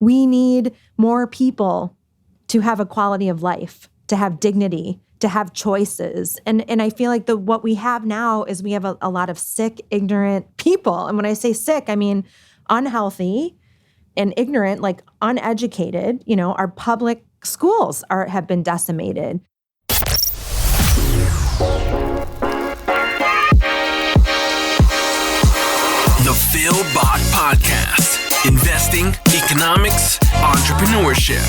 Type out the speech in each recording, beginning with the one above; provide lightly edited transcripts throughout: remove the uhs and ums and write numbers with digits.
We need more people to have a quality of life, to have dignity, to have choices. And I feel like what we have now is we have a lot of sick, ignorant people. And when I say sick, I mean unhealthy and ignorant, like uneducated. Our public schools have been decimated. The Phil Bach Podcast. Investing, economics, entrepreneurship.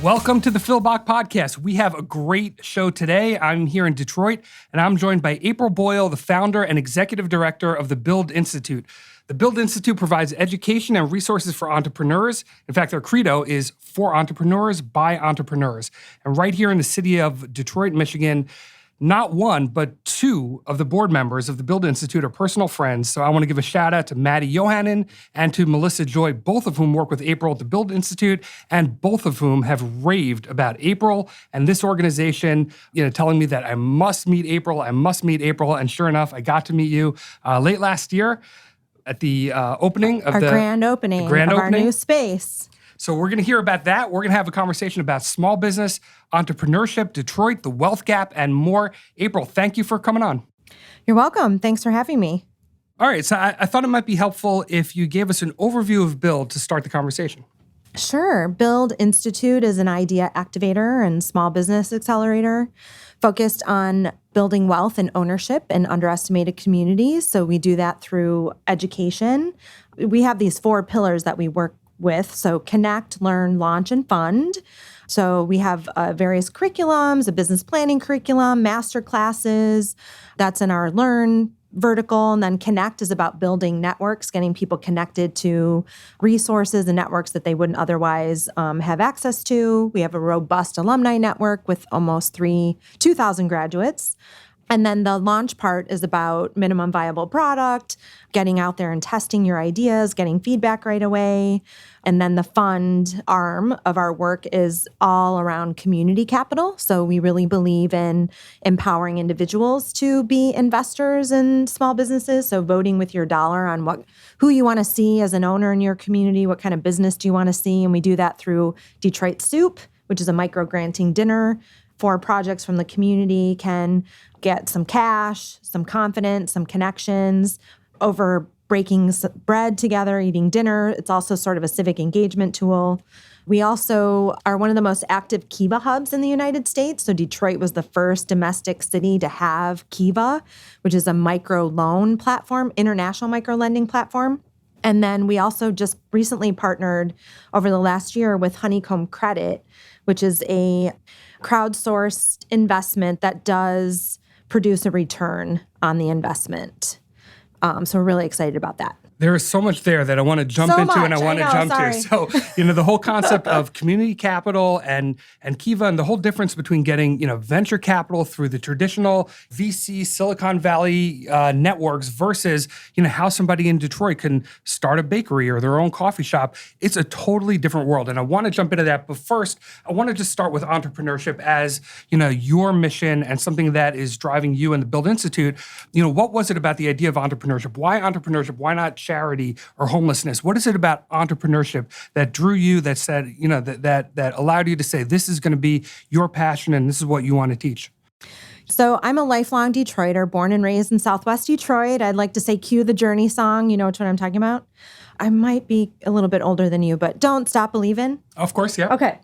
Welcome to the Phil Bach Podcast. We have a great show today. I'm here in Detroit, and I'm joined by April Boyle, the founder and executive director of the Build Institute. The Build Institute provides education and resources for entrepreneurs. In fact, their credo is for entrepreneurs, by entrepreneurs. And right here in the city of Detroit, Michigan, not one, but two of the board members of the Build Institute are personal friends. So I want to give a shout out to Maddie Johannen and to Melissa Joy, both of whom work with April at the Build Institute, and both of whom have raved about April and this organization, telling me that I must meet April. And sure enough, I got to meet you late last year at the opening of our grand opening of our new space. So we're going to hear about that. We're going to have a conversation about small business, entrepreneurship, Detroit, the wealth gap, and more. April, thank you for coming on. You're welcome. Thanks for having me. All right. So I thought it might be helpful if you gave us an overview of Build to start the conversation. Sure. Build Institute is an idea activator and small business accelerator focused on building wealth and ownership in underestimated communities. So we do that through education. We have these 4 pillars that we work with. So connect, learn, launch, and fund. So we have various curriculums, a business planning curriculum, master classes. That's in our learn vertical. And then connect is about building networks, getting people connected to resources and networks that they wouldn't otherwise have access to. We have a robust alumni network with almost 2,000 graduates. And then the launch part is about minimum viable product, getting out there and testing your ideas, getting feedback right away. And then the fund arm of our work is all around community capital. So we really believe in empowering individuals to be investors in small businesses. So voting with your dollar on who you want to see as an owner in your community, what kind of business do you want to see? And we do that through Detroit Soup, which is a micro-granting dinner. 4 projects from the community can get some cash, some confidence, some connections over breaking bread together, eating dinner. It's also sort of a civic engagement tool. We also are one of the most active Kiva hubs in the United States. So Detroit was the first domestic city to have Kiva, which is a micro loan platform, international micro lending platform. And then we also just recently partnered over the last year with Honeycomb Credit, which is a crowdsourced investment that does produce a return on the investment. So we're really excited about that. There is so much there that I want to jump into and I want to jump to. So, the whole concept of community capital and Kiva and the whole difference between getting, venture capital through the traditional VC Silicon Valley networks versus, how somebody in Detroit can start a bakery or their own coffee shop. It's a totally different world. And I want to jump into that. But first, I want to just start with entrepreneurship as, your mission and something that is driving you and the Build Institute. What was it about the idea of entrepreneurship? Why entrepreneurship? Why not charity or homelessness? What is it about entrepreneurship that drew you, that said, that allowed you to say, this is going to be your passion and this is what you want to teach? So I'm a lifelong Detroiter, born and raised in Southwest Detroit. I'd like to say cue the Journey song. You know what I'm talking about? I might be a little bit older than you, but Don't Stop Believin'. Of course, yeah. Okay.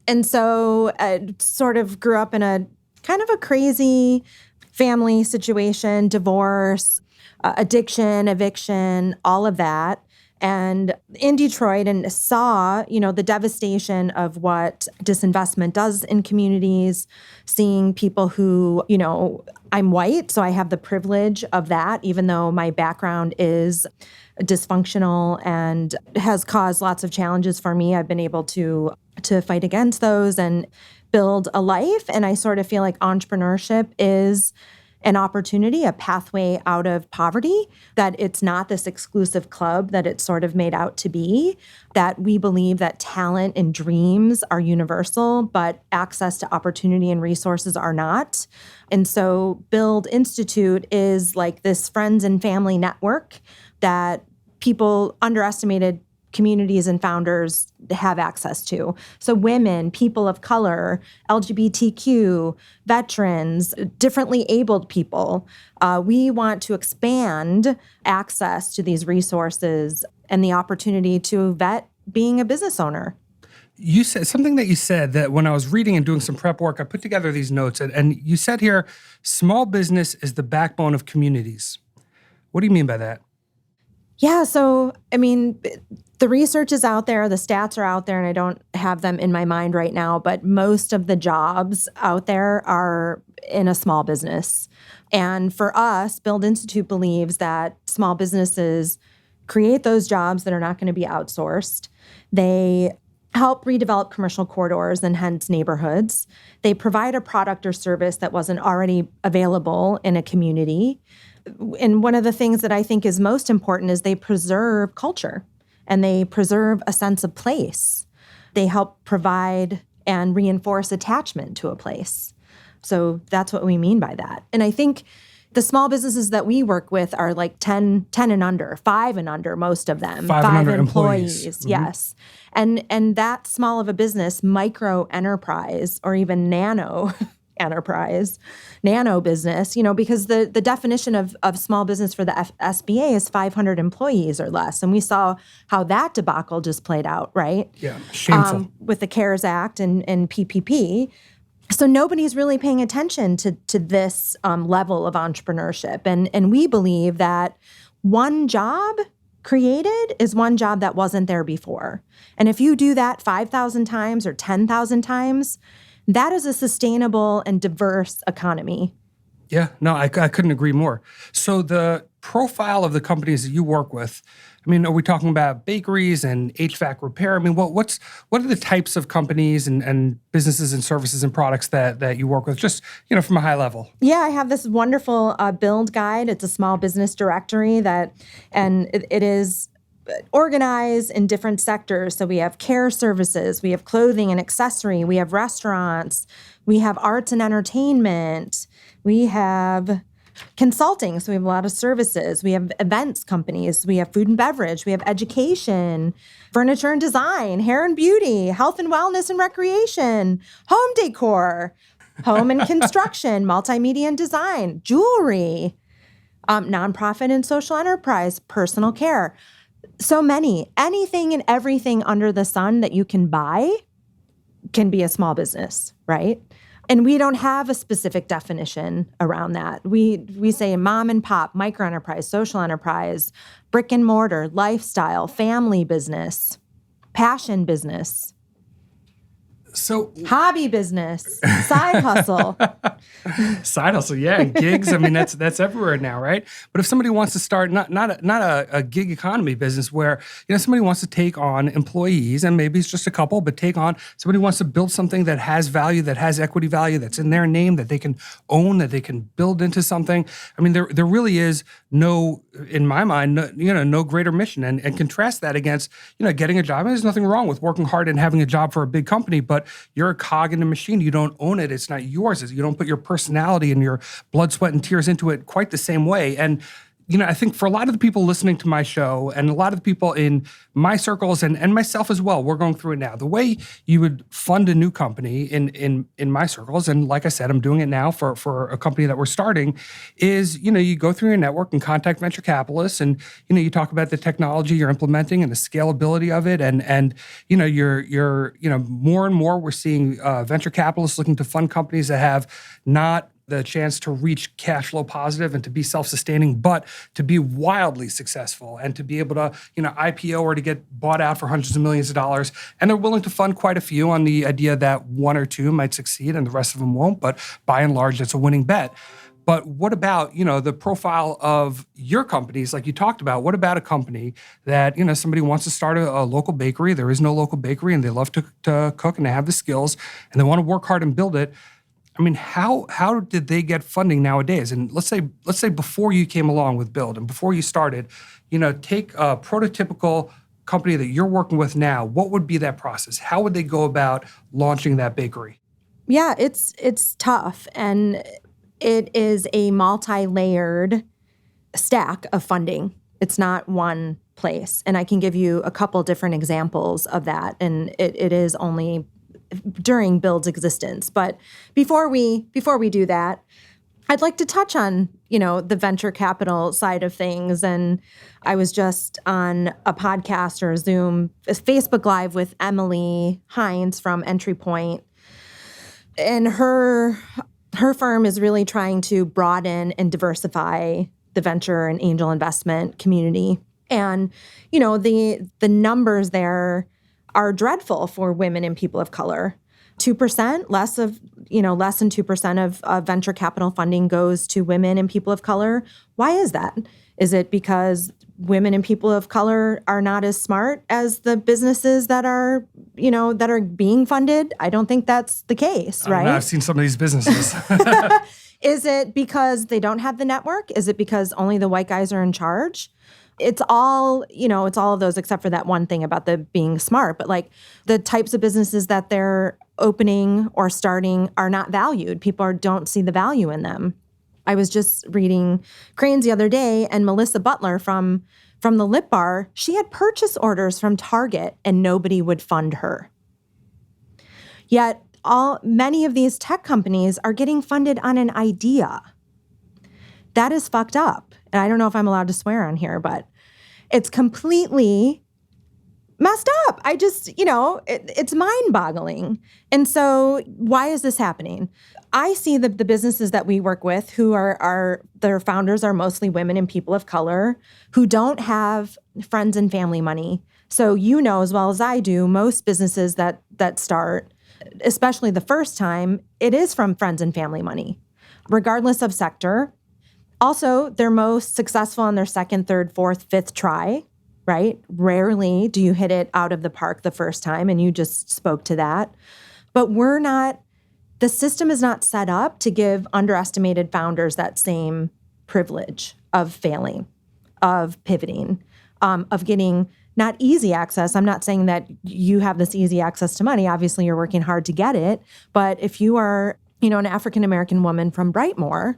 And so I sort of grew up in a kind of a crazy family situation, divorce, addiction, eviction, all of that. And in Detroit, and saw, the devastation of what disinvestment does in communities, seeing people who, I'm white, so I have the privilege of that, even though my background is dysfunctional and has caused lots of challenges for me. I've been able to fight against those and build a life. And I sort of feel like entrepreneurship is an opportunity, a pathway out of poverty, that it's not this exclusive club that it's sort of made out to be, that we believe that talent and dreams are universal, but access to opportunity and resources are not. And so Build Institute is like this friends and family network that people underestimated communities and founders have access to. So women, people of color, LGBTQ, veterans, differently abled people. We want to expand access to these resources and the opportunity to vet being a business owner. You said something that you said that when I was reading and doing some prep work, I put together these notes and you said here, small business is the backbone of communities. What do you mean by that? Yeah, so, I mean, the research is out there, the stats are out there, and I don't have them in my mind right now, but most of the jobs out there are in a small business. And for us, Build Institute believes that small businesses create those jobs that are not going to be outsourced. They help redevelop commercial corridors and hence neighborhoods. They provide a product or service that wasn't already available in a community. And one of the things that I think is most important is they preserve culture and they preserve a sense of place. They help provide and reinforce attachment to a place. So that's what we mean by that. And I think the small businesses that we work with are like 10 and under, 5 and under, most of them. 5 and under employees. Mm-hmm. Yes. And that small of a business, micro enterprise, or even nano enterprise, nano business, because the definition of small business for the SBA is 500 employees or less. And we saw how that debacle just played out, right? Yeah, shameful. With the CARES Act and PPP. So nobody's really paying attention to this level of entrepreneurship. And we believe that one job created is one job that wasn't there before. And if you do that 5,000 times or 10,000 times, that is a sustainable and diverse economy. Yeah, no, I couldn't agree more. So the profile of the companies that you work with, I mean, are we talking about bakeries and HVAC repair? I mean, what are the types of companies and businesses and services and products that you work with, just, from a high level? Yeah, I have this wonderful build guide. It's a small business directory and it is organized in different sectors. So we have care services, we have clothing and accessory, we have restaurants, we have arts and entertainment, we have consulting. So we have a lot of services. We have events companies, we have food and beverage, we have education, furniture and design, hair and beauty, health and wellness and recreation, home decor, home and construction, multimedia and design, jewelry, nonprofit and social enterprise, personal care. So many, anything and everything under the sun that you can buy can be a small business, right? And we don't have a specific definition around that. We say mom and pop, micro enterprise, social enterprise, brick and mortar, lifestyle, family business, passion business. So hobby business, side hustle. Side hustle, yeah, gigs. I mean, that's everywhere now, right? But if somebody wants to start not a gig economy business where somebody wants to take on employees, and maybe it's just a couple, but somebody wants to build something that has value, that has equity value, that's in their name, that they can own, that they can build into something. I mean, there really is no, in my mind, no greater mission. And contrast that against getting a job. And there's nothing wrong with working hard and having a job for a big company, but you're a cog in the machine. You don't own it. It's not yours. You don't put your personality and your blood, sweat, and tears into it quite the same way. And I think for a lot of the people listening to my show and a lot of the people in my circles and myself as well, we're going through it now. The way you would fund a new company in my circles, and like I said, I'm doing it now for a company that we're starting, is, you go through your network and contact venture capitalists and, you talk about the technology you're implementing and the scalability of it. And you're more and more we're seeing venture capitalists looking to fund companies that have not the chance to reach cash flow positive and to be self-sustaining, but to be wildly successful and to be able to, IPO or to get bought out for hundreds of millions of dollars. And they're willing to fund quite a few on the idea that one or two might succeed and the rest of them won't. But by and large, it's a winning bet. But what about, the profile of your companies, like you talked about? What about a company that, somebody wants to start a local bakery, there is no local bakery, and they love to cook and they have the skills and they want to work hard and build it? I mean, how did they get funding nowadays? And let's say before you came along with Build and before you started, take a prototypical company that you're working with now. What would be that process? How would they go about launching that bakery? Yeah, it's tough, and it is a multi-layered stack of funding. It's not one place. And I can give you a couple different examples of that. And it is only during Build's existence. But before we do that, I'd like to touch on, the venture capital side of things. And I was just on a podcast or a Zoom, a Facebook Live with Emily Hines from Entry Point. And her firm is really trying to broaden and diversify the venture and angel investment community. And, the numbers there are dreadful for women and people of color. 2%, less than 2% of venture capital funding goes to women and people of color. Why is that? Is it because women and people of color are not as smart as the businesses that are being funded? I don't think that's the case, right? I've seen some of these businesses. Is it because they don't have the network? Is it because only the white guys are in charge? It's all of those except for that one thing about the being smart. But like the types of businesses that they're opening or starting are not valued. People don't see the value in them. I was just reading Cranes the other day, and Melissa Butler from the Lip Bar, she had purchase orders from Target and nobody would fund her. Yet many of these tech companies are getting funded on an idea. That is fucked up. And I don't know if I'm allowed to swear on here, but it's completely messed up. I just, it's mind-boggling. And so why is this happening? I see the businesses that we work with who their founders are mostly women and people of color who don't have friends and family money. So as well as I do, most businesses that start, especially the first time, it is from friends and family money, regardless of sector. Also, they're most successful on their second, third, fourth, fifth try, right? Rarely do you hit it out of the park the first time, and you just spoke to that. But the system is not set up to give underestimated founders that same privilege of failing, of pivoting, of getting not easy access. I'm not saying that you have this easy access to money. Obviously, you're working hard to get it. But if you are, an African-American woman from Brightmoor,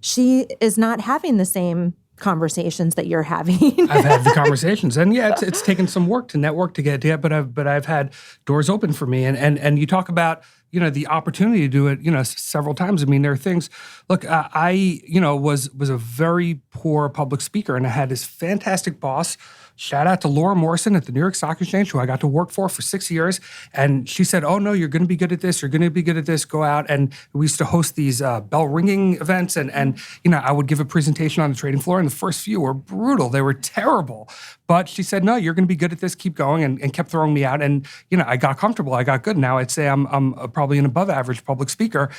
she is not having the same conversations that you're having. I've had the conversations, and it's taken some work to network to get to it, but I've had doors open for me, and you talk about the opportunity to do it several times. I mean, there are things. Look, I was a very poor public speaker, and I had this fantastic boss. Shout out to Laura Morrison at the New York Stock Exchange, who I got to work for 6 years. And she said, oh, no, you're going to be good at this. You're going to be good at this. Go out. And we used to host these bell ringing events. And I would give a presentation on the trading floor. And the first few were brutal. They were terrible. But she said, no, you're going to be good at this. Keep going. And kept throwing me out. And, I got comfortable. I got good. Now I'd say I'm probably an above average public speaker.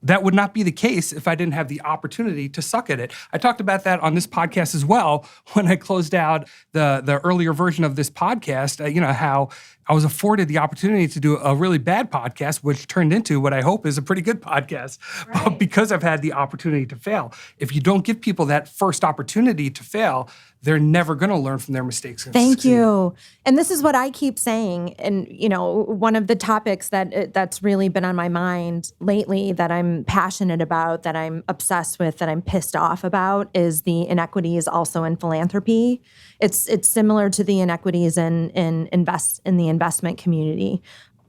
That would not be the case if I didn't have the opportunity to suck at it. I talked about that on this podcast as well when I closed out the earlier version of this podcast, how I was afforded the opportunity to do a really bad podcast, which turned into what I hope is a pretty good podcast, right. But because I've had the opportunity to fail. If you don't give people that first opportunity to fail, they're never going to learn from their mistakes. Thank you. And this is what I keep saying. And, one of the topics that's really been on my mind lately that I'm passionate about, that I'm obsessed with, that I'm pissed off about is the inequities also in philanthropy. It's similar to the inequities in the investment community.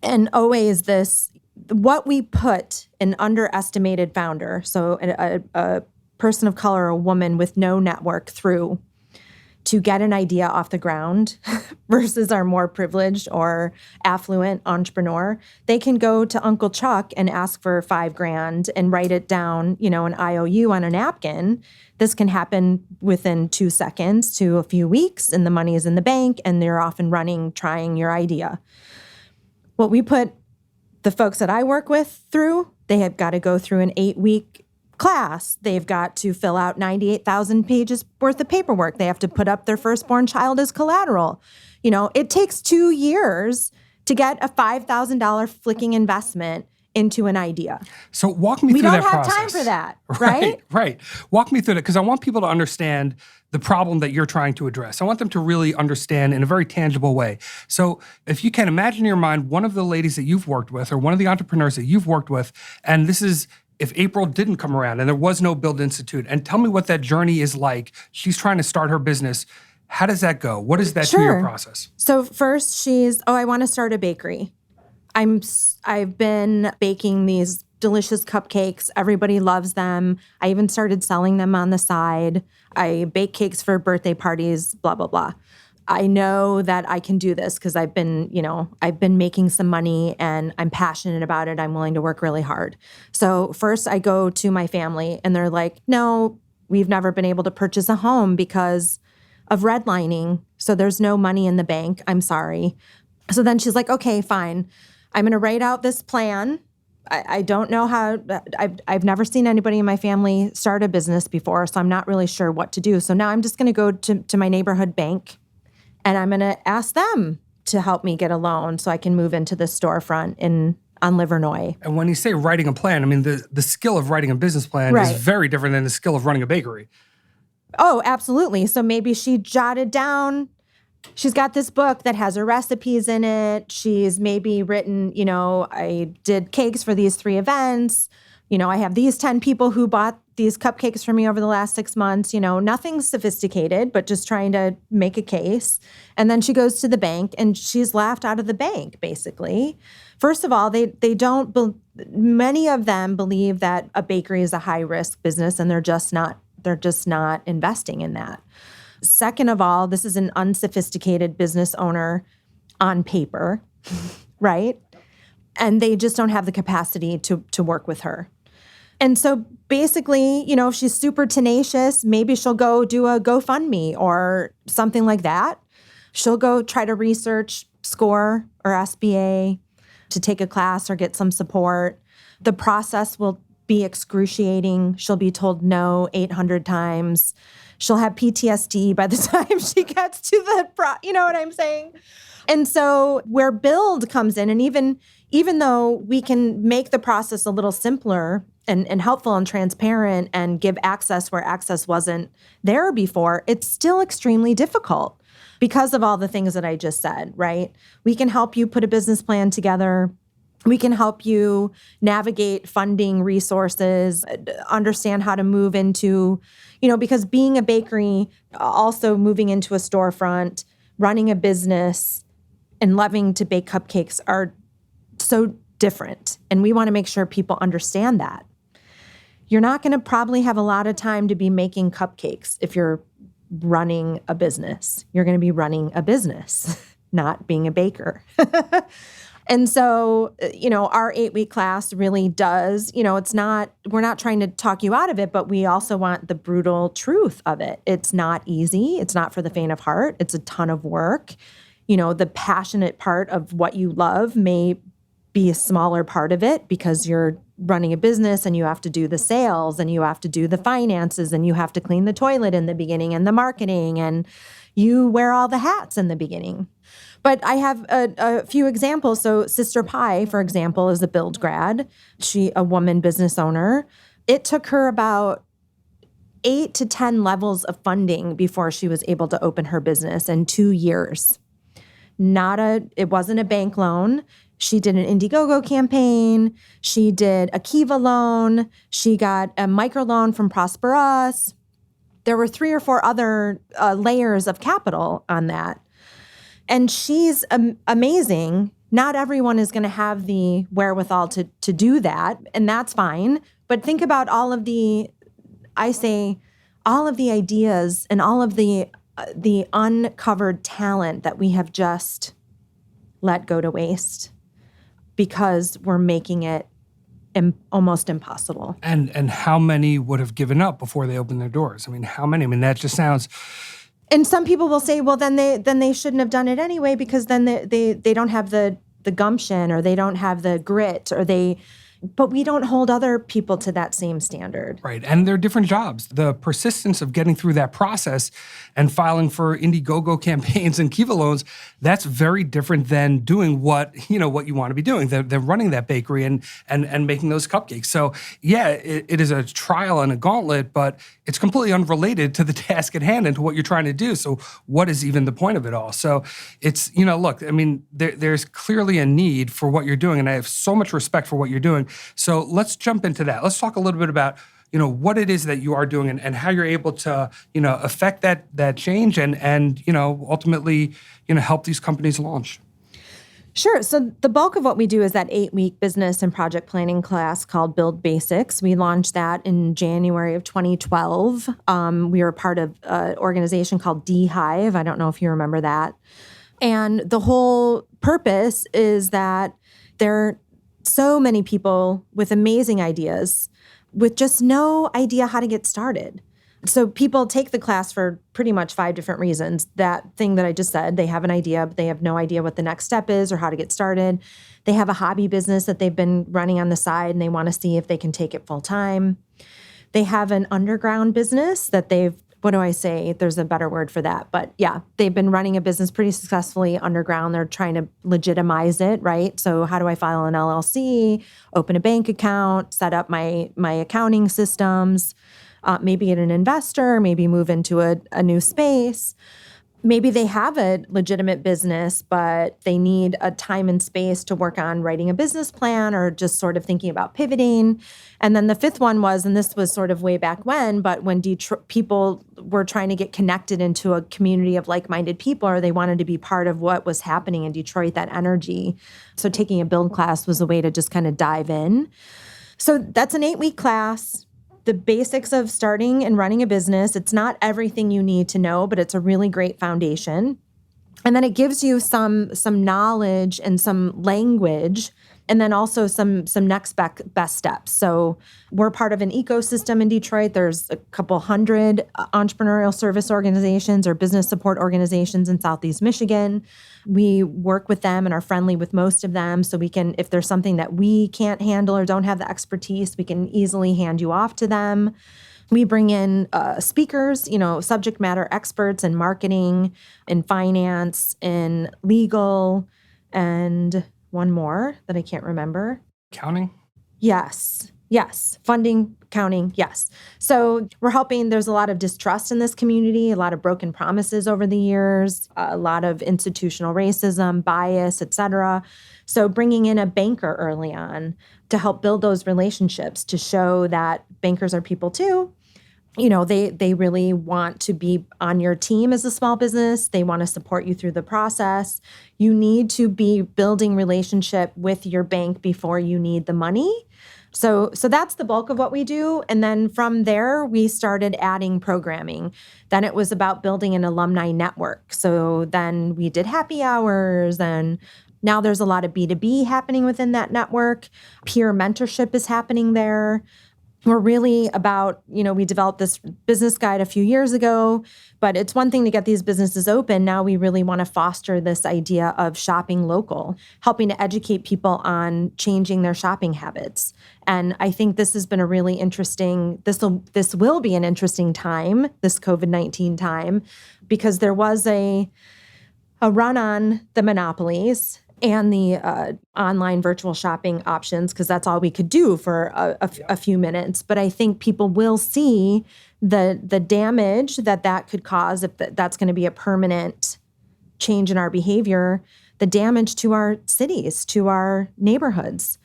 And always what we put an underestimated founder, so a person of color, a woman with no network through to get an idea off the ground versus our more privileged or affluent entrepreneur, they can go to Uncle Chuck and ask for $5,000 and write it down, an IOU on a napkin. This can happen within 2 seconds to a few weeks, and the money is in the bank, and they're off and running, trying your idea. What we put the folks that I work with through, they have got to go through an 8-week class. They've got to fill out 98,000 pages worth of paperwork. They have to put up their firstborn child as collateral. It takes 2 years to get a $5,000 flicking investment into an idea. So walk me through that process. We don't have time for that, right? Right. Walk me through that, because I want people to understand the problem that you're trying to address. I want them to really understand in a very tangible way. So if you can imagine in your mind one of the ladies that you've worked with or one of the entrepreneurs that you've worked with, and this is if April didn't come around and there was no Build Institute, and tell me what that journey is like. She's trying to start her business. How does that go? What is that Sure. 2-year process? So first I want to start a bakery. I've been baking these delicious cupcakes. Everybody loves them. I even started selling them on the side. I bake cakes for birthday parties, blah, blah, blah. I know that I can do this because I've been making some money and I'm passionate about it. I'm willing to work really hard. So first I go to my family and they're like, no, we've never been able to purchase a home because of redlining. So there's no money in the bank. I'm sorry. So then she's like, okay, fine. I'm going to write out this plan. I don't know how, I've never seen anybody in my family start a business before, so I'm not really sure what to do. So now I'm just going to go to my neighborhood bank and I'm going to ask them to help me get a loan so I can move into the storefront on Livernois. And when you say writing a plan, I mean, the skill of writing a business plan is very different than the skill of running a bakery. Oh, absolutely. So maybe she jotted down, she's got this book that has her recipes in it. She's maybe written, I did cakes for these 3 events. I have these 10 people who bought these cupcakes for me over the last 6 months. Nothing sophisticated, but just trying to make a case. And then she goes to the bank and she's laughed out of the bank, basically. First of all, many of them believe that a bakery is a high risk business and they're just not investing in that. Second of all, this is an unsophisticated business owner on paper, right? And they just don't have the capacity to work with her. And so basically, if she's super tenacious, maybe she'll go do a GoFundMe or something like that. She'll go try to research SCORE or SBA to take a class or get some support. The process will be excruciating. She'll be told no 800 times. She'll have PTSD by the time she gets to you know what I'm saying? And so where Build comes in, and even though we can make the process a little simpler and helpful and transparent and give access where access wasn't there before, it's still extremely difficult because of all the things that I just said, right? We can help you put a business plan together. We can help you navigate funding resources, understand how to move into, because being a bakery, also moving into a storefront, running a business, and loving to bake cupcakes are so different. And we want to make sure people understand that. You're not going to probably have a lot of time to be making cupcakes if you're running a business. You're going to be running a business, not being a baker. And so, our 8-week class really does, we're not trying to talk you out of it, but we also want the brutal truth of it. It's not easy. It's not for the faint of heart. It's a ton of work. The passionate part of what you love may be a smaller part of it because you're running a business and you have to do the sales and you have to do the finances and you have to clean the toilet in the beginning and the marketing and you wear all the hats in the beginning. But I have a few examples. So Sister Pie, for example, is a Build grad. She a woman business owner. It took her about 8 to 10 levels of funding before she was able to open her business in 2 years. It wasn't a bank loan. She did an Indiegogo campaign. She did a Kiva loan. She got a microloan from Prosper Us. There were 3 or 4 other layers of capital on that. And she's amazing. Not everyone is going to have the wherewithal to do that, and that's fine. But think about all of the ideas and all of the uncovered talent that we have just let go to waste because we're making it almost impossible. And how many would have given up before they opened their doors? I mean, how many? I mean, that just sounds... And some people will say, well, then they shouldn't have done it anyway because then they don't have the gumption or they don't have the grit but we don't hold other people to that same standard. Right. And they're different jobs. The persistence of getting through that process and filing for Indiegogo campaigns and Kiva loans, that's very different than doing what you want to be doing. They're running that bakery and making those cupcakes. So yeah, it is a trial and a gauntlet, but it's completely unrelated to the task at hand and to what you're trying to do. So what is even the point of it all? So it's, look, I mean, there's clearly a need for what you're doing, and I have so much respect for what you're doing. So let's jump into that. Let's talk a little bit about, what it is that you are doing and how you're able to, affect that change and ultimately, help these companies launch. Sure. So the bulk of what we do is that 8-week business and project planning class called Build Basics. We launched that in January of 2012. We were part of an organization called D-Hive. I don't know if you remember that. And the whole purpose is that there are so many people with amazing ideas with just no idea how to get started. So people take the class for pretty much 5 different reasons. That thing that I just said, they have an idea, but they have no idea what the next step is or how to get started. They have a hobby business that they've been running on the side and they want to see if they can take it full time. They have an underground business that there's a better word for that. But yeah, they've been running a business pretty successfully underground. They're trying to legitimize it, right? So how do I file an LLC, open a bank account, set up my accounting systems, maybe get an investor, maybe move into a new space. Maybe they have a legitimate business, but they need a time and space to work on writing a business plan or just sort of thinking about pivoting. And then the 5th one was, and this was sort of way back when, but when people were trying to get connected into a community of like-minded people, or they wanted to be part of what was happening in Detroit, that energy. So taking a build class was a way to just kind of dive in. So that's an 8-week class. The basics of starting and running a business. It's not everything you need to know, but it's a really great foundation. And then it gives you some knowledge and some language, and then also some next best steps. So we're part of an ecosystem in Detroit. There's a couple hundred entrepreneurial service organizations or business support organizations in Southeast Michigan. We work with them and are friendly with most of them. So we can, if there's something that we can't handle or don't have the expertise, we can easily hand you off to them. We bring in speakers, subject matter experts in marketing, in finance, in legal, and one more that I can't remember. Accounting? Yes. Funding, accounting, yes. So we're helping. There's a lot of distrust in this community, a lot of broken promises over the years, a lot of institutional racism, bias, et cetera. So bringing in a banker early on to help build those relationships, to show that bankers are people too. They really want to be on your team as a small business. They want to support you through the process. You need to be building relationship with your bank before you need the money. So that's the bulk of what we do. And then from there, we started adding programming. Then it was about building an alumni network. So then we did happy hours, and now there's a lot of B2B happening within that network. Peer mentorship is happening there. We're really about, we developed this business guide a few years ago, but it's one thing to get these businesses open. Now we really want to foster this idea of shopping local, helping to educate people on changing their shopping habits. And I think this has been a really interesting, this will be an interesting time, this COVID-19 time, because there was a run on the monopolies and the online virtual shopping options, because that's all we could do for a few minutes. But I think people will see the damage that could cause, if that's going to be a permanent change in our behavior, the damage to our cities, to our neighborhoods.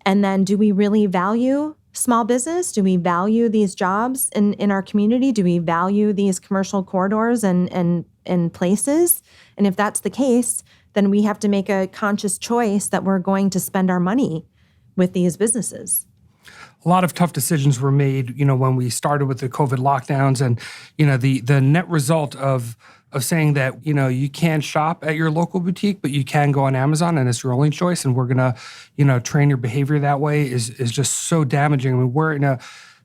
And then, do we really value small business? Do we value these jobs in our community? Do we value these commercial corridors and places? And if that's the case, then we have to make a conscious choice that we're going to spend our money with these businesses. A lot of tough decisions were made, when we started with the COVID lockdowns, and, the net result of saying that, you can shop at your local boutique, but you can go on Amazon and it's your only choice. And we're going to, train your behavior that way is just so damaging. I mean, we're in a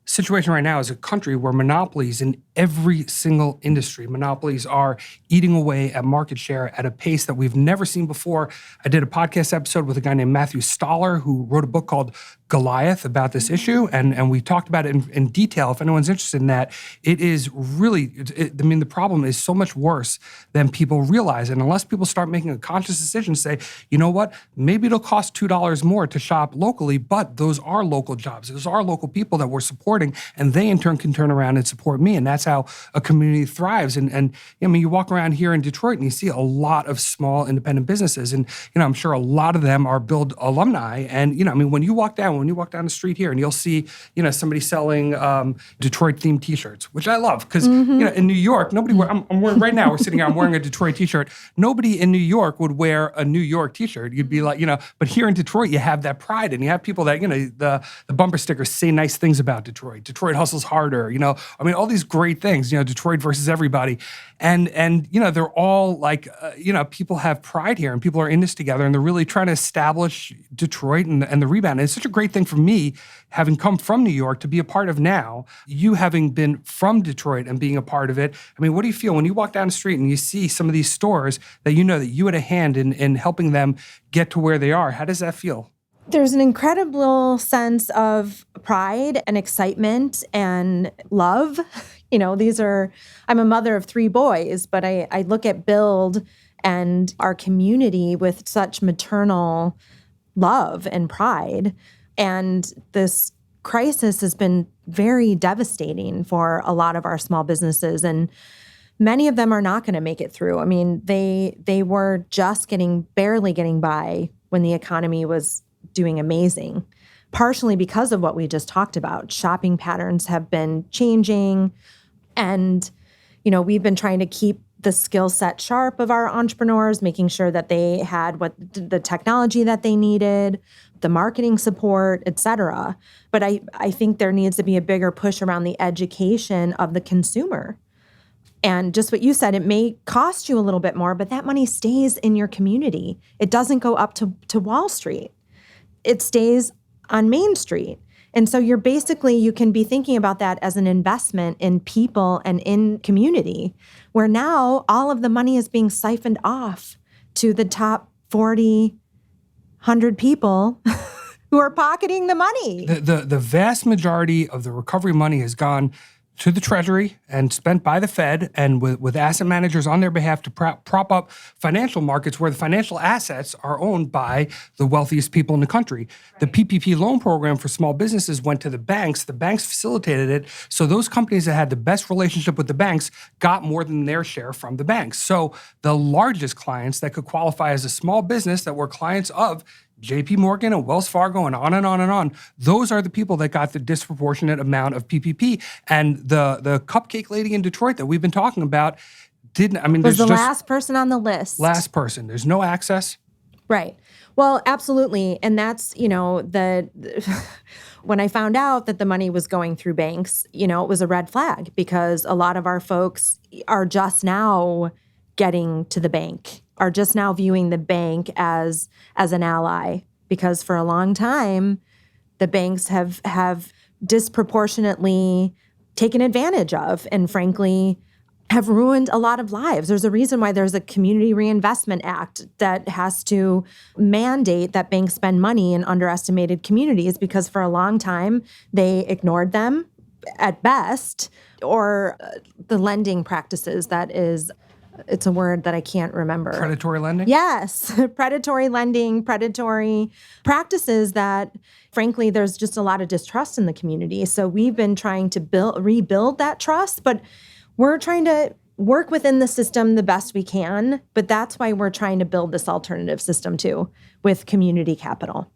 situation right now as a country where monopolies in every single industry, monopolies are eating away at market share at a pace that we've never seen before. I did a podcast episode with a guy named Matthew Stoller, who wrote a book called Goliath about this issue, and we talked about it in detail. If anyone's interested in that, it is really, the problem is so much worse than people realize. And unless people start making a conscious decision to say, you know what, maybe it'll cost $2 more to shop locally, but those are local jobs. Those are local people that we're supporting, and they in turn can turn around and support me. And that's that's how a community thrives. And I mean, you walk around here in Detroit and you see a lot of small independent businesses. And, I'm sure a lot of them are Build alumni. And, I mean, when you walk down the street here and you'll see, somebody selling Detroit themed t-shirts, which I love because, in New York, I'm wearing right now, we're sitting here, I'm wearing a Detroit t-shirt. Nobody in New York would wear a New York t-shirt. You'd be like, but here in Detroit, you have that pride and you have people that, the bumper stickers say nice things about Detroit. Detroit hustles harder, I mean, all these great things, Detroit versus everybody. And they're all like, people have pride here and people are in this together and they're really trying to establish Detroit and the rebound. And it's such a great thing for me, having come from New York, to be a part of now, you having been from Detroit and being a part of it. I mean, what do you feel when you walk down the street and you see some of these stores that that you had a hand in helping them get to where they are? How does that feel? There's an incredible sense of pride and excitement and love. I'm a mother of 3 boys, but I look at Build and our community with such maternal love and pride. And this crisis has been very devastating for a lot of our small businesses. And many of them are not going to make it through. I mean, they were just barely getting by when the economy was doing amazing, partially because of what we just talked about. Shopping patterns have been changing. And, we've been trying to keep the skill set sharp of our entrepreneurs, making sure that they had the technology that they needed, the marketing support, et cetera. But I think there needs to be a bigger push around the education of the consumer. And just what you said, it may cost you a little bit more, but that money stays in your community. It doesn't go up to Wall Street. It stays on Main Street. And so you can be thinking about that as an investment in people and in community, where now all of the money is being siphoned off to the top 40, 100 people who are pocketing the money. The vast majority of the recovery money has gone to the Treasury and spent by the Fed and with asset managers on their behalf to prop up financial markets where the financial assets are owned by the wealthiest people in the country. Right. The PPP loan program for small businesses went to the banks. The banks facilitated it. So those companies that had the best relationship with the banks got more than their share from the banks. So the largest clients that could qualify as a small business that were clients of JP Morgan and Wells Fargo and on and on and on. Those are the people that got the disproportionate amount of PPP. And the cupcake lady in Detroit that we've been talking about was the last person on the list. Last person. There's no access. Right. Well, absolutely. And that's, when I found out that the money was going through banks, it was a red flag because a lot of our folks are just now getting to the bank, are just now viewing the bank as an ally, because for a long time, the banks have disproportionately taken advantage of and frankly have ruined a lot of lives. There's a reason why there's a Community Reinvestment Act that has to mandate that banks spend money in underestimated communities, because for a long time, they ignored them at best, or the lending practices it's a word that I can't remember. Predatory lending? Yes. Predatory lending, predatory practices that, frankly, there's just a lot of distrust in the community. So we've been trying to rebuild that trust, but we're trying to work within the system the best we can. But that's why we're trying to build this alternative system too, with community capital.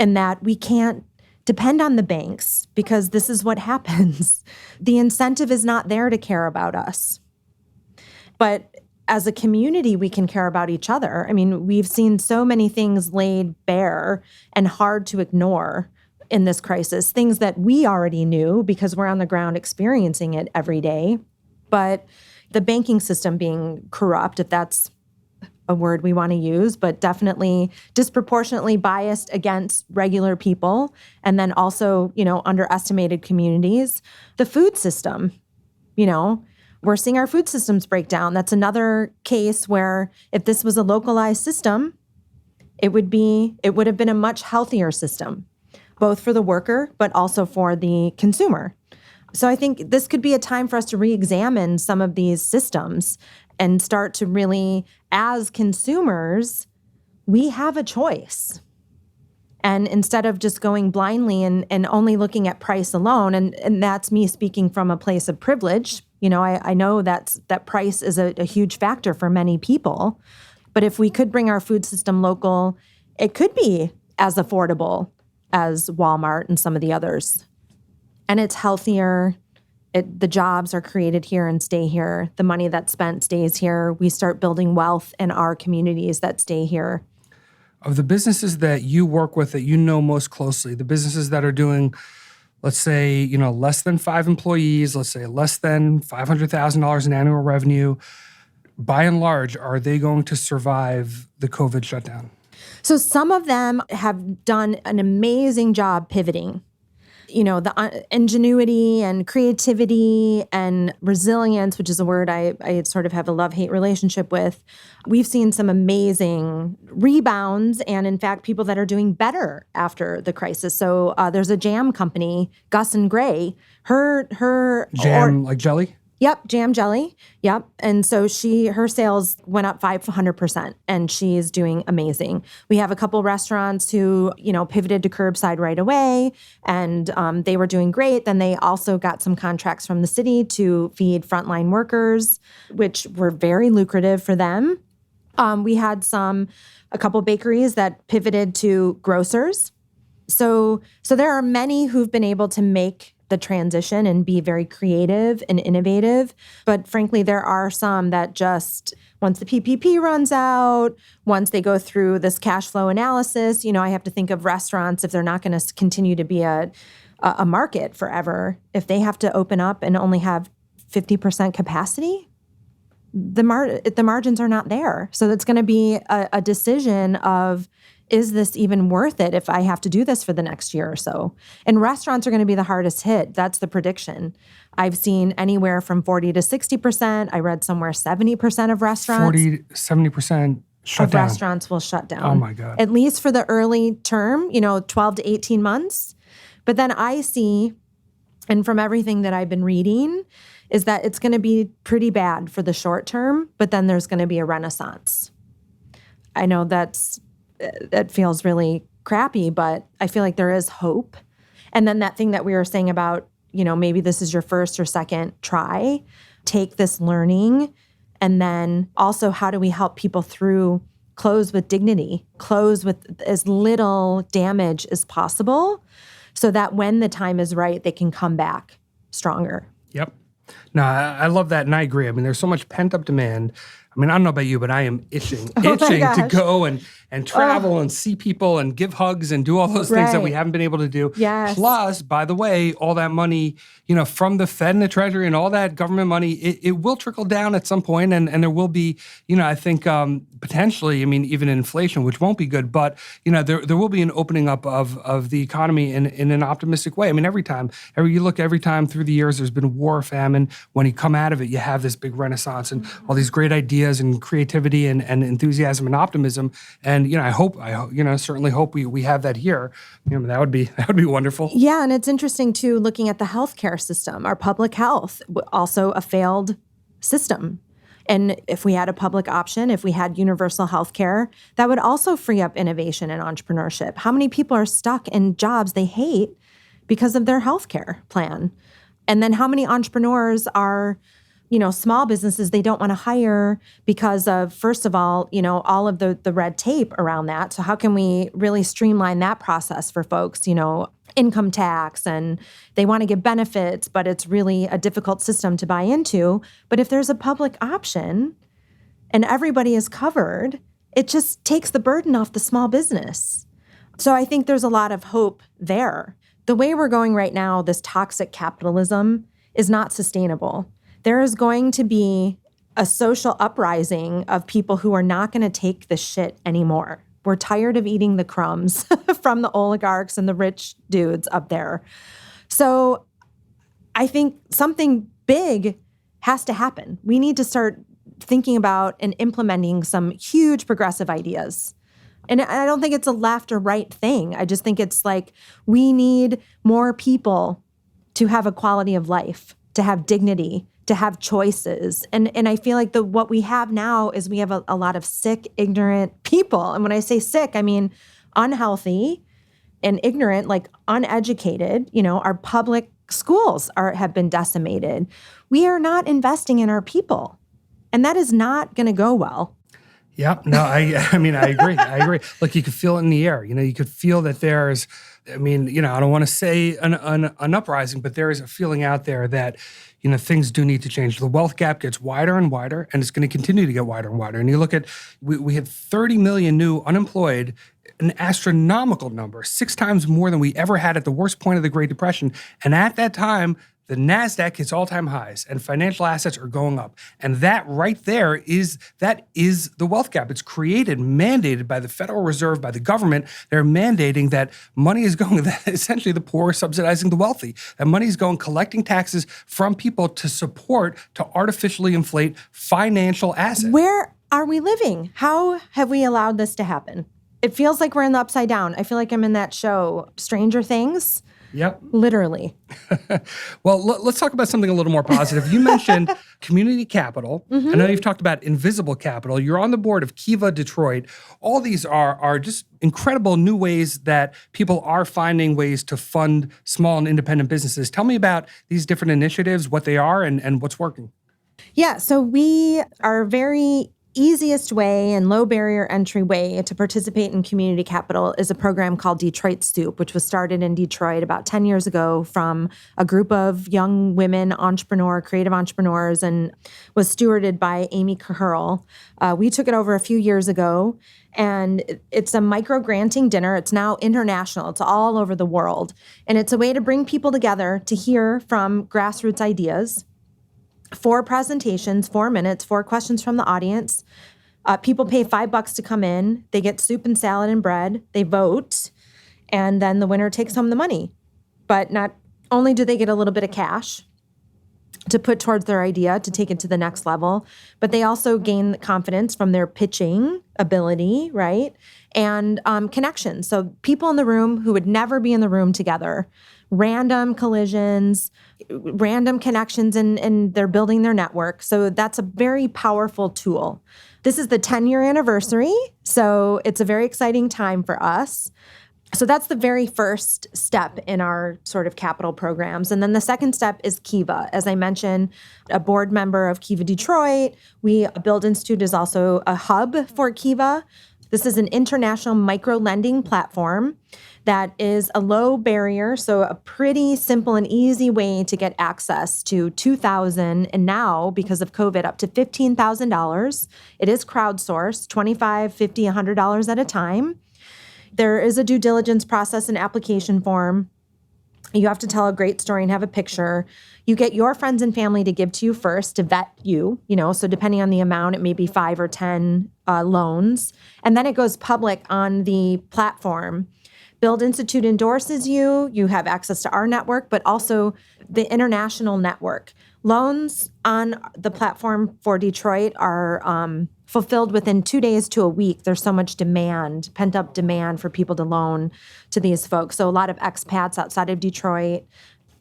And that we can't depend on the banks, because this is what happens. The incentive is not there to care about us. But as a community, we can care about each other. I mean, we've seen so many things laid bare and hard to ignore in this crisis, things that we already knew because we're on the ground experiencing it every day. But the banking system being corrupt, if that's a word we want to use, but definitely disproportionately biased against regular people, and then also, underestimated communities. The food system, we're seeing our food systems break down. That's another case where if this was a localized system, it would have been a much healthier system, both for the worker, but also for the consumer. So I think this could be a time for us to re-examine some of these systems and start to really, as consumers, we have a choice. And instead of just going blindly and only looking at price alone, and that's me speaking from a place of privilege, I know that price is a huge factor for many people. But if we could bring our food system local, it could be as affordable as Walmart and some of the others. And it's healthier. The jobs are created here and stay here. The money that's spent stays here. We start building wealth in our communities that stay here. Of the businesses that you work with that you know most closely, the businesses that are doing, let's say, less than 5 employees, let's say less than $500,000 in annual revenue, by and large, are they going to survive the COVID shutdown? So some of them have done an amazing job pivoting. The ingenuity and creativity and resilience, which is a word I sort of have a love-hate relationship with. We've seen some amazing rebounds and, in fact, people that are doing better after the crisis. So there's a jam company, Gus and Gray. Her jam, like jelly? Yep, jam jelly. Yep. And so her sales went up 500%, and she's doing amazing. We have a couple restaurants who, pivoted to curbside right away, and they were doing great. Then they also got some contracts from the city to feed frontline workers, which were very lucrative for them. We had a couple bakeries that pivoted to grocers. So there are many who've been able to make the transition and be very creative and innovative. But frankly, there are some that just, once the PPP runs out, once they go through this cash flow analysis, I have to think of restaurants, if they're not going to continue to be a market forever, if they have to open up and only have 50% capacity, the margins are not there. So it's going to be a decision of, is this even worth it if I have to do this for the next year or so? And restaurants are going to be the hardest hit. That's the prediction. I've seen anywhere from 40 to 60%. I read somewhere 70% of restaurants. 40, 70% shut of down. Restaurants will shut down. Oh my God. At least for the early term, 12 to 18 months. But then I see, and from everything that I've been reading, is that it's going to be pretty bad for the short term, but then there's going to be a renaissance. I know that feels really crappy, but I feel like there is hope. And then that thing that we were saying about, maybe this is your first or second try, take this learning. And then also, how do we help people close with dignity, close with as little damage as possible, so that when the time is right, they can come back stronger. Yep. No, I love that, and I agree. I mean, there's so much pent-up demand. I mean, I don't know about you, but I am itching to go and travel and see people and give hugs and do all those things that we haven't been able to do. Yes. Plus, by the way, all that money, from the Fed and the Treasury and all that government money, it will trickle down at some point, and there will be, I think potentially, even inflation, which won't be good, but there will be an opening up of the economy in an optimistic way. I mean, every time through the years, there's been war, famine. When you come out of it, you have this big renaissance and all these great ideas and creativity and enthusiasm and optimism. And I certainly hope we have that here. That would be wonderful. Yeah, and it's interesting too, looking at the healthcare system. Our public health, also a failed system. And if we had a public option, if we had universal health care, that would also free up innovation and entrepreneurship. How many people are stuck in jobs they hate because of their health care plan? And then how many entrepreneurs are, small businesses they don't want to hire because of, first of all of the red tape around that. So how can we really streamline that process for folks, income tax, and they want to give benefits, but it's really a difficult system to buy into. But if there's a public option and everybody is covered, it just takes the burden off the small business. So I think there's a lot of hope there. The way we're going right now, this toxic capitalism, is not sustainable. There is going to be a social uprising of people who are not going to take the shit anymore. We're tired of eating the crumbs from the oligarchs and the rich dudes up there. So I think something big has to happen. We need to start thinking about and implementing some huge progressive ideas. And I don't think it's a left or right thing. I just think it's like we need more people to have a quality of life, to have dignity, to have choices. And I feel like what we have now is we have a lot of sick, ignorant people. And when I say sick, I mean unhealthy and ignorant, like uneducated. Our public schools have been decimated. We are not investing in our people. And that is not going to go well. Yeah, no, I mean, I agree. I agree. Look, you could feel it in the air. You could feel that there's, I don't want to say an uprising, but there is a feeling out there that, things do need to change. The wealth gap gets wider and wider, and it's going to continue to get wider and wider. And you look at, we had 30 million new unemployed, an astronomical number, 6 times more than we ever had at the worst point of the Great Depression. And at that time, the NASDAQ hits all-time highs and financial assets are going up. And that right there is the wealth gap. It's created, mandated by the Federal Reserve, by the government. They're mandating that money is going, that essentially the poor are subsidizing the wealthy. That money is going collecting taxes from people to artificially inflate financial assets. Where are we living? How have we allowed this to happen? It feels like we're in the Upside Down. I feel like I'm in that show, Stranger Things. Yep. Literally. Well, let's talk about something a little more positive. You mentioned community capital. I know you've talked about invisible capital. You're on the board of Kiva Detroit. All these are just incredible new ways that people are finding ways to fund small and independent businesses. Tell me about these different initiatives, what they are, and what's working. Yeah, so we are very easiest way and low barrier entry way to participate in community capital is a program called Detroit Stoop, which was started in Detroit about 10 years ago from a group of young women creative entrepreneurs, and was stewarded by Amy Caherl. We took it over a few years ago, and it's a micro granting dinner. It's now international. It's all over the world. And it's a way to bring people together to hear from grassroots ideas. 4 presentations, 4 minutes, 4 questions from the audience. People pay $5 to come in. They get soup and salad and bread. They vote, and then the winner takes home the money. But not only do they get a little bit of cash to put towards their idea to take it to the next level, but they also gain confidence from their pitching ability, right? And connections. So people in the room who would never be in the room together, random collisions, random connections, and they're building their network. So that's a very powerful tool. This is the 10-year anniversary, so it's a very exciting time for us. So that's the very first step in our sort of capital programs. And then the second step is Kiva. As I mentioned, a board member of Kiva Detroit. Build Institute is also a hub for Kiva. This is an international micro-lending platform that is a low barrier, so a pretty simple and easy way to get access to $2,000, and now, because of COVID, up to $15,000. It is crowdsourced, $25, $50, $100 at a time. There is a due diligence process and application form. You have to tell a great story and have a picture. You get your friends and family to give to you first to vet you, so depending on the amount, it may be 5 or 10 loans. And then it goes public on the platform. Build Institute endorses you. You have access to our network, but also the international network. Loans on the platform for Detroit are fulfilled within 2 days to a week. There's so much demand, pent-up demand for people to loan to these folks. So a lot of expats outside of Detroit.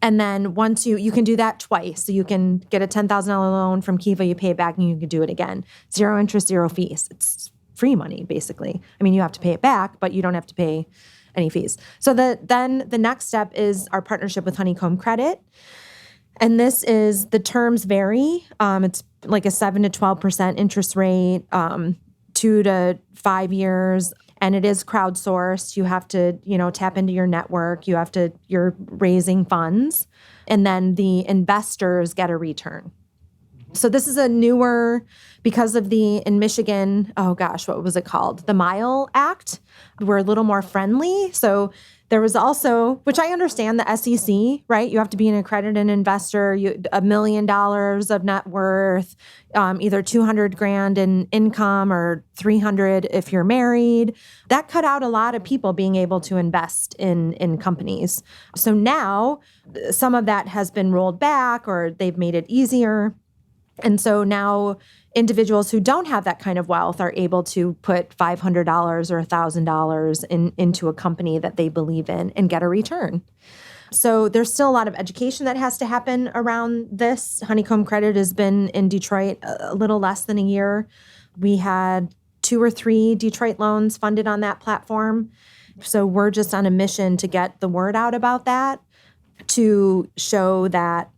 And then once you can do that twice. So you can get a $10,000 loan from Kiva, you pay it back, and you can do it again. 0 interest, 0 fees. It's free money, basically. I mean, you have to pay it back, but you don't have to pay any fees. So then the next step is our partnership with Honeycomb Credit. And this is, the terms vary. It's like a 7 to 12% interest rate, 2 to 5 years. And it is crowdsourced. You have to, tap into your network. You're raising funds. And then the investors get a return. So this is a newer, because of in Michigan, what was it called? The MILE Act. We're a little more friendly. So there was also, which I understand, the SEC, right? You have to be an accredited investor, $1 million of net worth, either $200,000 in income or $300,000 if you're married. That cut out a lot of people being able to invest in companies. So now some of that has been rolled back, or they've made it easier. And so now individuals who don't have that kind of wealth are able to put $500 or $1,000 into a company that they believe in and get a return. So there's still a lot of education that has to happen around this. Honeycomb Credit has been in Detroit a little less than a year. We had 2 or 3 Detroit loans funded on that platform. So we're just on a mission to get the word out about that. to show that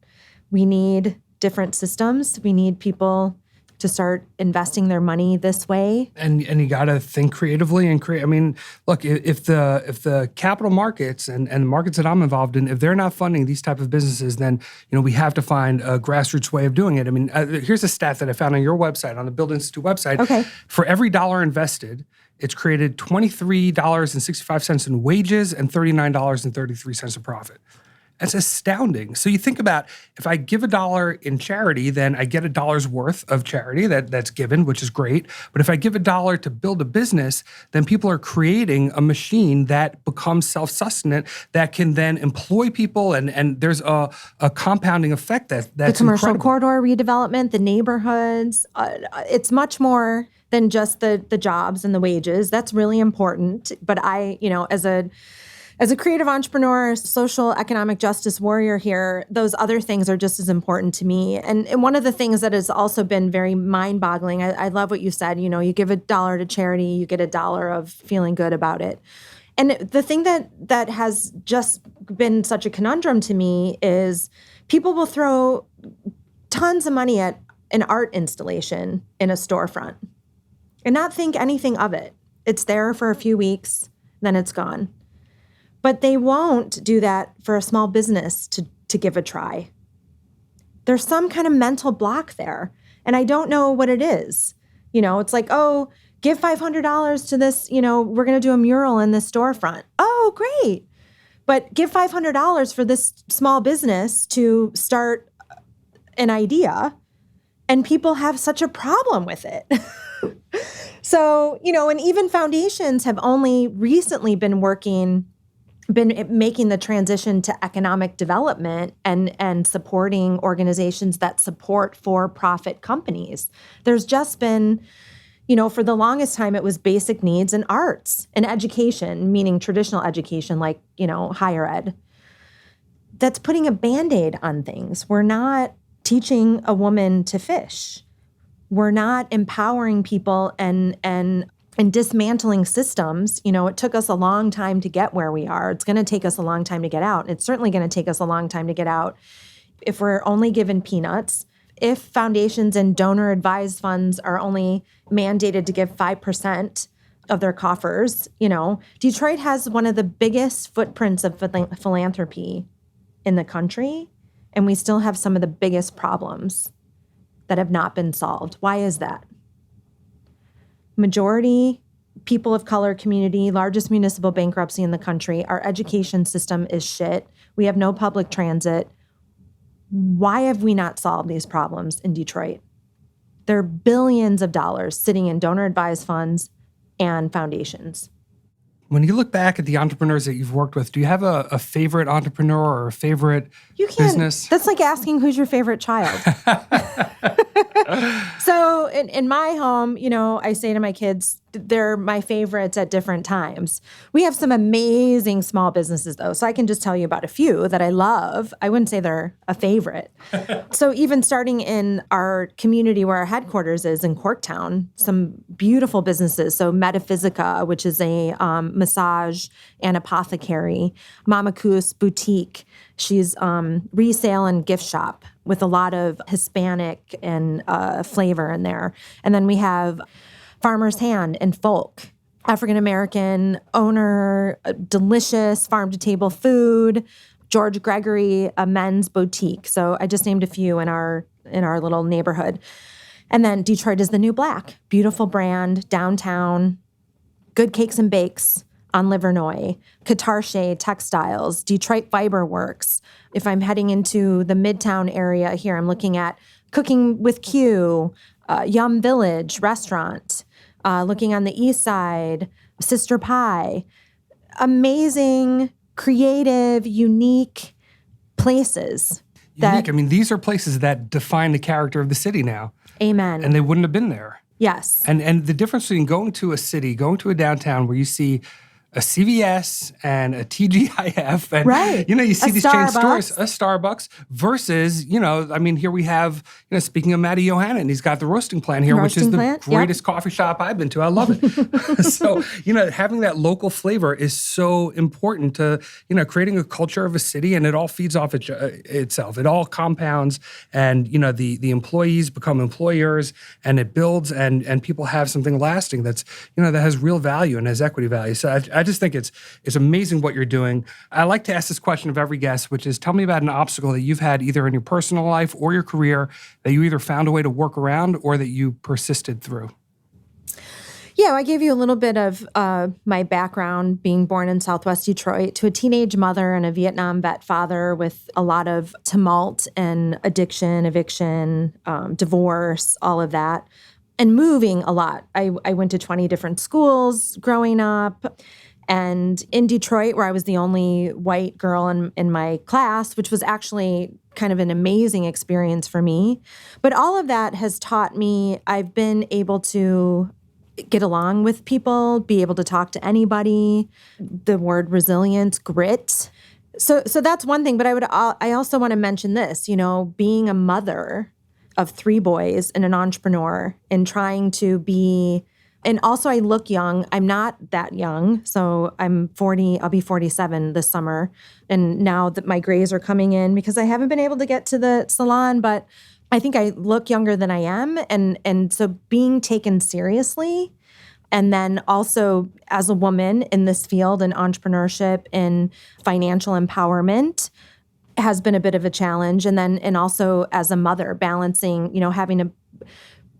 we need different systems. We need people to start investing their money this way. And you got to think creatively and create. I mean, look, if the capital markets and the markets that I'm involved in, if they're not funding these type of businesses, then we have to find a grassroots way of doing it. I mean, here's a stat that I found on your website, on the Build Institute website. Okay. For every dollar invested, it's created $23.65 in wages and $39.33 in profit. That's astounding. So you think about, if I give $1 in charity, then I get $1's worth of charity that's given, which is great. But if I give $1 to build a business, then people are creating a machine that becomes self-sustenant, that can then employ people, and there's a compounding effect that's the commercial incredible. corridor redevelopment, the neighborhoods. It's much more than just the jobs and the wages. That's really important. But as a creative entrepreneur, social economic justice warrior here, those other things are just as important to me. And one of the things that has also been very mind-boggling, I love what you said, you give $1 to charity, you get $1 of feeling good about it. And the thing that has just been such a conundrum to me is people will throw tons of money at an art installation in a storefront and not think anything of it. It's there for a few weeks, then it's gone. But they won't do that for a small business to give a try. There's some kind of mental block there, and I don't know what it is. It's like, oh, give $500 to this, we're going to do a mural in this storefront. Oh, great. But give $500 for this small business to start an idea, and people have such a problem with it. So, and even foundations have only recently been making the transition to economic development and supporting organizations that support for-profit companies. There's just been, for the longest time, it was basic needs and arts and education, meaning traditional education like, higher ed. That's putting a Band-Aid on things. We're not teaching a woman to fish. We're not empowering people and dismantling systems. It took us a long time to get where we are. It's going to take us a long time to get out. It's certainly going to take us a long time to get out if we're only given peanuts. If foundations and donor-advised funds are only mandated to give 5% of their coffers, Detroit has one of the biggest footprints of philanthropy in the country, and we still have some of the biggest problems that have not been solved. Why is that? Majority people of color community, largest municipal bankruptcy in the country. Our education system is shit. We have no public transit. Why have we not solved these problems in Detroit? There are billions of dollars sitting in donor-advised funds and foundations. When you look back at the entrepreneurs that you've worked with, do you have a favorite entrepreneur or a favorite business? That's like asking who's your favorite child. So in my home, I say to my kids, they're my favorites at different times. We have some amazing small businesses, though, so I can just tell you about a few that I love. I wouldn't say they're a favorite. So even starting in our community where our headquarters is in Corktown, some beautiful businesses. So Metaphysica, which is a massage and apothecary. Mama Coos Boutique. She's resale and gift shop with a lot of Hispanic and flavor in there. And then we have Farmer's Hand and Folk, African-American owner, delicious farm-to-table food. George Gregory, a men's boutique. So I just named a few in our little neighborhood. And then Detroit is the New Black, beautiful brand, downtown, good cakes and bakes on Livernois, Catarche Textiles, Detroit Fiber Works. If I'm heading into the Midtown area here, I'm looking at Cooking with Q, Yum Village Restaurant. Looking on the east side, Sister Pie. Amazing, creative, unique places. These are places that define the character of the city now. Amen. And they wouldn't have been there. Yes. And the difference between going to a city, going to a downtown where you see a CVS and a TGIF and, Right. you see A these chain stores, Starbucks. a Starbucks versus, here we have, speaking of Matty Yohannan, he's got the roasting plant here, which is Roasting the plant, yep. greatest coffee shop I've been to. I love it. So, having that local flavor is so important to, creating a culture of a city, and it all feeds off itself. It all compounds, and, the employees become employers, and it builds, and people have something lasting that's, that has real value and has equity value. So I just think it's amazing what you're doing. I like to ask this question of every guest, which is, tell me about an obstacle that you've had either in your personal life or your career that you either found a way to work around or that you persisted through. Yeah, I gave you a little bit of my background, being born in Southwest Detroit to a teenage mother and a Vietnam vet father with a lot of tumult and addiction, eviction, divorce, all of that, and moving a lot. I went to 20 different schools growing up. And in Detroit, where I was the only white girl in my class, which was actually kind of an amazing experience for me. But all of that has taught me I've been able to get along with people, be able to talk to anybody, the word resilience, grit. So that's one thing. But I also want to mention this, being a mother of 3 boys and an entrepreneur and trying to be. And also, I look young. I'm not that young. So I'm 40. I'll be 47 this summer. And now that my grays are coming in because I haven't been able to get to the salon, but I think I look younger than I am. And so being taken seriously, and then also as a woman in this field in entrepreneurship and financial empowerment has been a bit of a challenge. And also as a mother, balancing,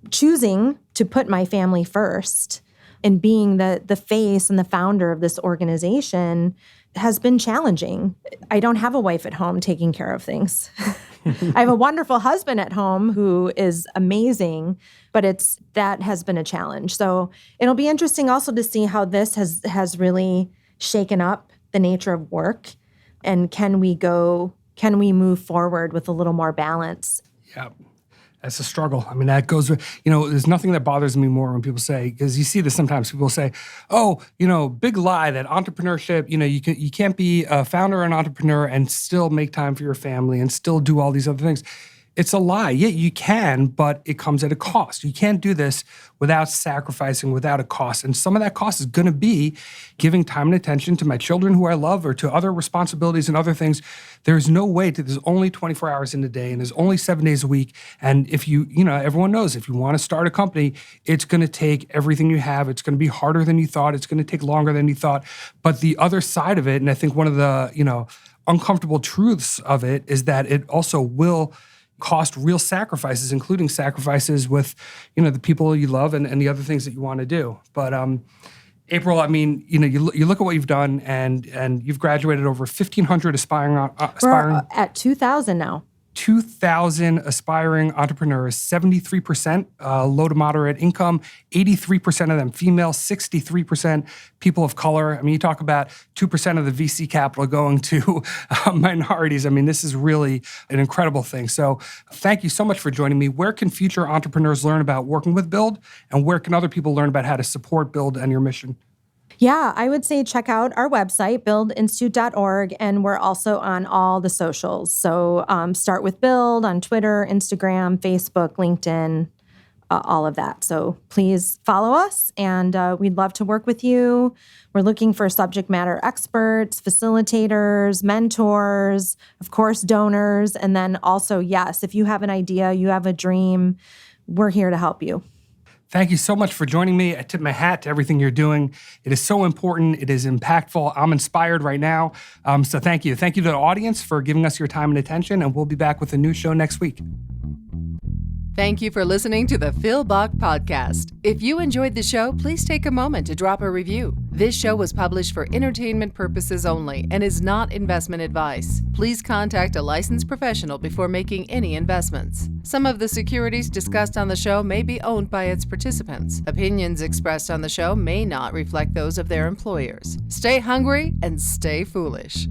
choosing to put my family first and being the face and the founder of this organization has been challenging. I don't have a wife at home taking care of things. I have a wonderful husband at home who is amazing, but that has been a challenge. So it'll be interesting also to see how this has really shaken up the nature of work, and can we move forward with a little more balance? Yeah. That's a struggle. I mean, that goes, there's nothing that bothers me more when people say, because you see this sometimes, people say, oh, big lie that entrepreneurship, you can't be a founder or an entrepreneur and still make time for your family and still do all these other things. It's a lie. Yeah, you can, but it comes at a cost. You can't do this without sacrificing, without a cost. And some of that cost is going to be giving time and attention to my children who I love or to other responsibilities and other things. There's no way there's only 24 hours in a day and there's only 7 days a week. And if everyone knows if you want to start a company, it's going to take everything you have. It's going to be harder than you thought. It's going to take longer than you thought. But the other side of it, and I think one of the, uncomfortable truths of it is that it also will cost real sacrifices, including sacrifices with, the people you love and the other things that you want to do. But April, I mean, you look at what you've done, and you've graduated over 1,500 aspiring. We're at 2,000 now. 2,000 aspiring entrepreneurs, 73% low to moderate income, 83% of them female, 63% people of color. I mean, you talk about 2% of the VC capital going to minorities. I mean, this is really an incredible thing. So thank you so much for joining me. Where can future entrepreneurs learn about working with Build, and where can other people learn about how to support Build and your mission? Yeah, I would say check out our website, buildinstitute.org, and we're also on all the socials. So start with Build on Twitter, Instagram, Facebook, LinkedIn, all of that. So please follow us, and we'd love to work with you. We're looking for subject matter experts, facilitators, mentors, of course, donors, and then also, yes, if you have an idea, you have a dream, we're here to help you. Thank you so much for joining me. I tip my hat to everything you're doing. It is so important. It is impactful. I'm inspired right now. So thank you. Thank you to the audience for giving us your time and attention, and we'll be back with a new show next week. Thank you for listening to the Phil Bach Podcast. If you enjoyed the show, please take a moment to drop a review. This show was published for entertainment purposes only and is not investment advice. Please contact a licensed professional before making any investments. Some of the securities discussed on the show may be owned by its participants. Opinions expressed on the show may not reflect those of their employers. Stay hungry and stay foolish.